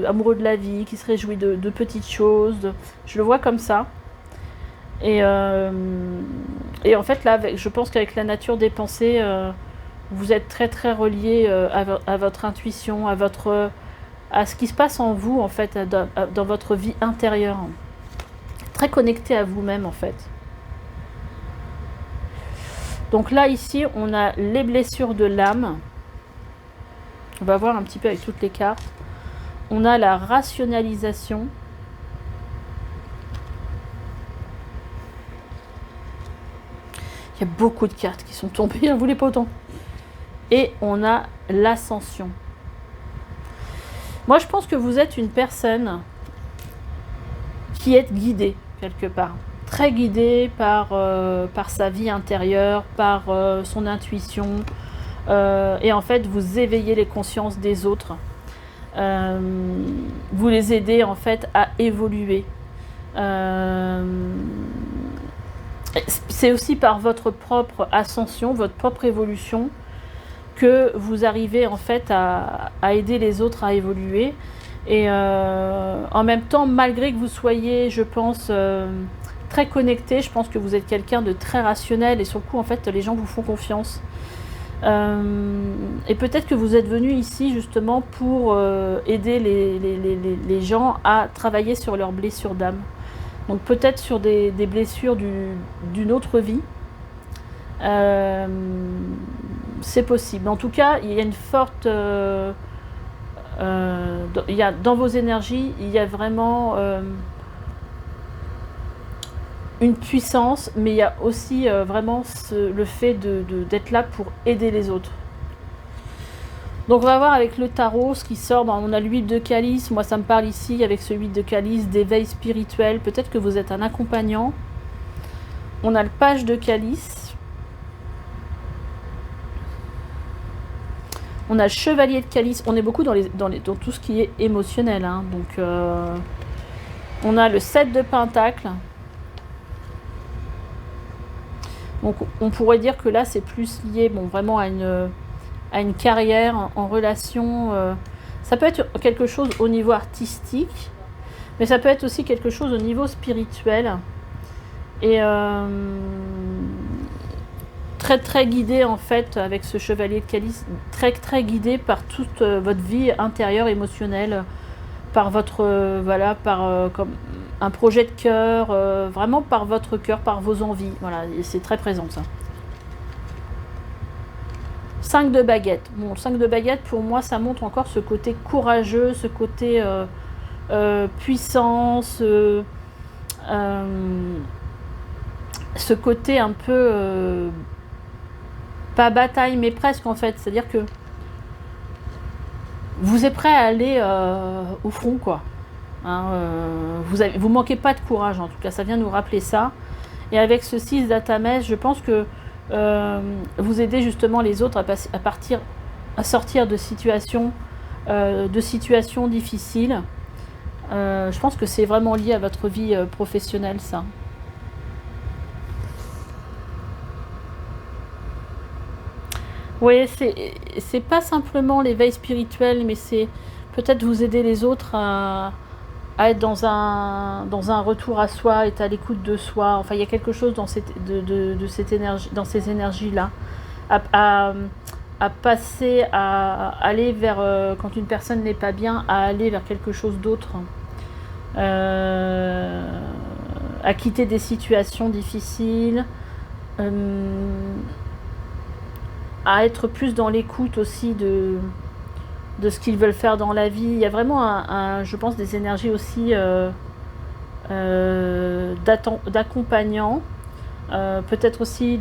Speaker 1: amoureux de la vie, qui se réjouit de petites choses. Je le vois comme ça. Et en fait là, je pense qu'avec la nature des pensées, vous êtes très très relié à votre intuition, à ce qui se passe en vous en fait, dans votre vie intérieure. Très connecté à vous-même en fait. Donc là ici on a les blessures de l'âme. On va voir un petit peu avec toutes les cartes. On a la rationalisation. Il y a beaucoup de cartes qui sont tombées, hein, vous les potons. Et on a l'ascension. Moi je pense que vous êtes une personne qui est guidée quelque part. Très guidée par sa vie intérieure, par son intuition. Et en fait vous éveillez les consciences des autres. Vous les aidez en fait à évoluer. C'est aussi par votre propre ascension, votre propre évolution, que vous arrivez en fait à aider les autres à évoluer. Et en même temps, malgré que vous soyez, je pense, très connecté, je pense que vous êtes quelqu'un de très rationnel et sur le coup, en fait, les gens vous font confiance. Et peut-être que vous êtes venu ici justement pour aider les gens à travailler sur leurs blessures d'âme. Donc peut-être sur des blessures d'une autre vie. C'est possible. En tout cas, il y a une forte... dans vos énergies, il y a vraiment une puissance, mais il y a aussi vraiment le fait d'être là pour aider les autres. Donc on va voir avec le tarot ce qui sort. On a l'huile de calice. Moi ça me parle ici avec ce huile de calice d'éveil spirituel. Peut-être que vous êtes un accompagnant. On a le page de calice. On a le chevalier de calice. On est beaucoup dans tout ce qui est émotionnel. Hein. Donc on a le 7 de pentacle. Donc on pourrait dire que là c'est plus lié vraiment à une carrière en relation. Ça peut être quelque chose au niveau artistique, mais ça peut être aussi quelque chose au niveau spirituel. Et très très guidé en fait avec ce chevalier de calice, très très guidé par toute votre vie intérieure émotionnelle, par votre comme un projet de cœur, vraiment par votre cœur, par vos envies. Voilà, c'est très présent ça. 5 de baguette. Bon, 5 de baguette, pour moi, ça montre encore ce côté courageux, ce côté puissance, ce côté un peu... pas bataille, mais presque en fait. C'est-à-dire que vous êtes prêt à aller au front, quoi. Hein, vous manquez pas de courage, en tout cas, ça vient nous rappeler ça. Et avec ce 6 d'atamès, je pense que vous aidez justement les autres à sortir de situations difficiles. Je pense que c'est vraiment lié à votre vie professionnelle, ça. Oui, c'est pas simplement l'éveil spirituel, mais c'est peut-être vous aider les autres à être dans un retour à soi, être à l'écoute de soi. Enfin, il y a quelque chose dans cette énergie, dans ces énergies-là, à passer, à aller vers, quand une personne n'est pas bien, à aller vers quelque chose d'autre, à quitter des situations difficiles, à être plus dans l'écoute aussi de ce qu'ils veulent faire dans la vie. Il y a vraiment je pense, des énergies aussi d'accompagnants, peut-être aussi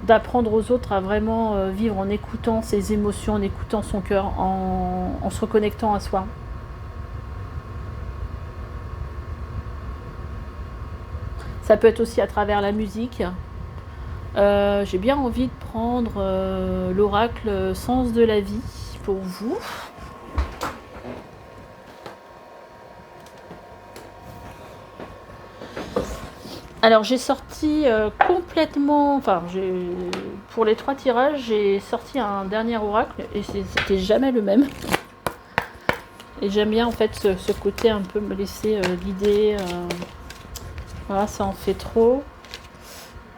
Speaker 1: d'apprendre aux autres à vraiment vivre en écoutant ses émotions, en écoutant son cœur, en se reconnectant à soi. Ça peut être aussi à travers la musique. J'ai bien envie de prendre l'oracle Sens de la vie pour vous. Alors j'ai sorti complètement, enfin pour les 3 tirages, j'ai sorti un dernier oracle et c'était jamais le même. Et j'aime bien en fait ce côté un peu me laisser guider. Voilà, ça en fait trop.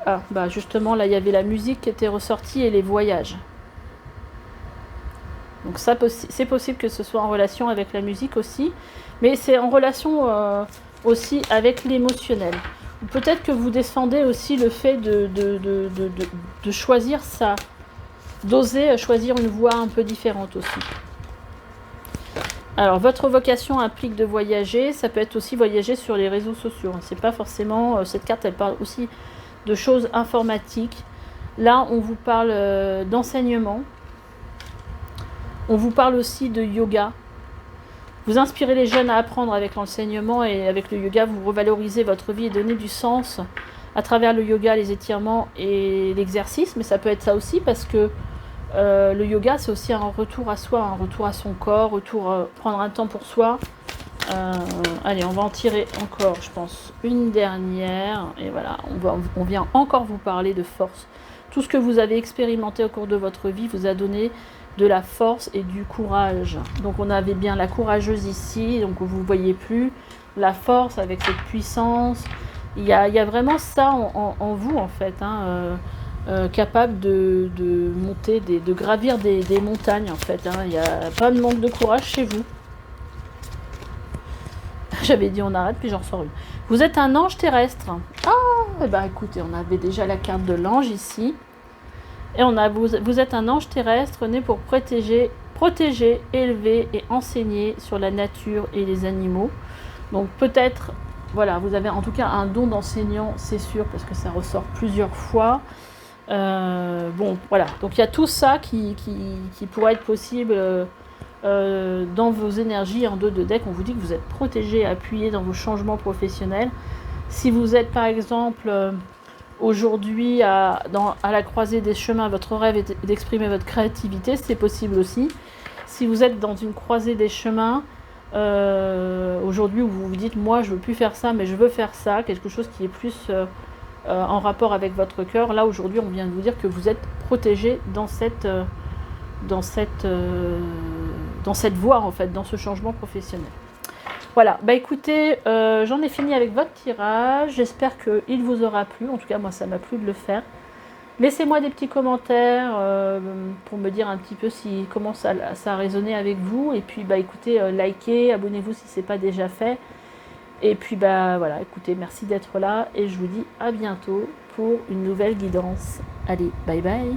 Speaker 1: Ah, bah justement là il y avait la musique qui était ressortie et les voyages. Donc ça c'est possible que ce soit en relation avec la musique aussi, mais c'est en relation aussi avec l'émotionnel. Peut-être que vous descendez aussi le fait de choisir ça, d'oser choisir une voie un peu différente aussi. Alors, votre vocation implique de voyager, ça peut être aussi voyager sur les réseaux sociaux. C'est pas forcément, cette carte, elle parle aussi de choses informatiques. Là, on vous parle d'enseignement. On vous parle aussi de yoga. Vous inspirez les jeunes à apprendre avec l'enseignement et avec le yoga, vous revalorisez votre vie et donnez du sens à travers le yoga, les étirements et l'exercice. Mais ça peut être ça aussi parce que le yoga, c'est aussi un retour à soi, un retour à son corps, prendre un temps pour soi. Allez, on va en tirer encore, je pense, une dernière. Et voilà, on vient encore vous parler de force. Tout ce que vous avez expérimenté au cours de votre vie vous a donné de la force et du courage. Donc on avait bien la courageuse ici, donc vous ne voyez plus la force avec cette puissance. Il y a vraiment ça en vous en fait, hein, capable de monter, de gravir des montagnes en fait. Hein. Il n'y a pas de manque de courage chez vous. J'avais dit on arrête, puis j'en sors une. Vous êtes un ange terrestre. Ah, eh ben écoutez, on avait déjà la carte de l'ange ici. Et vous êtes un ange terrestre né pour protéger, élever et enseigner sur la nature et les animaux. Donc peut-être, voilà, vous avez en tout cas un don d'enseignant, c'est sûr, parce que ça ressort plusieurs fois. Bon, voilà. Donc il y a tout ça qui pourrait être possible dans vos énergies en 2 de deck. On vous dit que vous êtes protégé, appuyé dans vos changements professionnels. Si vous êtes par exemple... aujourd'hui, à la croisée des chemins, votre rêve est d'exprimer votre créativité, c'est possible aussi. Si vous êtes dans une croisée des chemins, aujourd'hui où vous vous dites, moi je veux plus faire ça, mais je veux faire ça, quelque chose qui est plus en rapport avec votre cœur, là aujourd'hui on vient de vous dire que vous êtes protégé dans cette voie en fait, dans ce changement professionnel. Voilà, bah écoutez, j'en ai fini avec votre tirage. J'espère qu'il vous aura plu. En tout cas, moi, ça m'a plu de le faire. Laissez-moi des petits commentaires pour me dire un petit peu comment ça a résonné avec vous. Et puis, bah écoutez, likez, abonnez-vous si ce n'est pas déjà fait. Et puis, bah voilà, écoutez, merci d'être là. Et je vous dis à bientôt pour une nouvelle guidance. Allez, bye bye.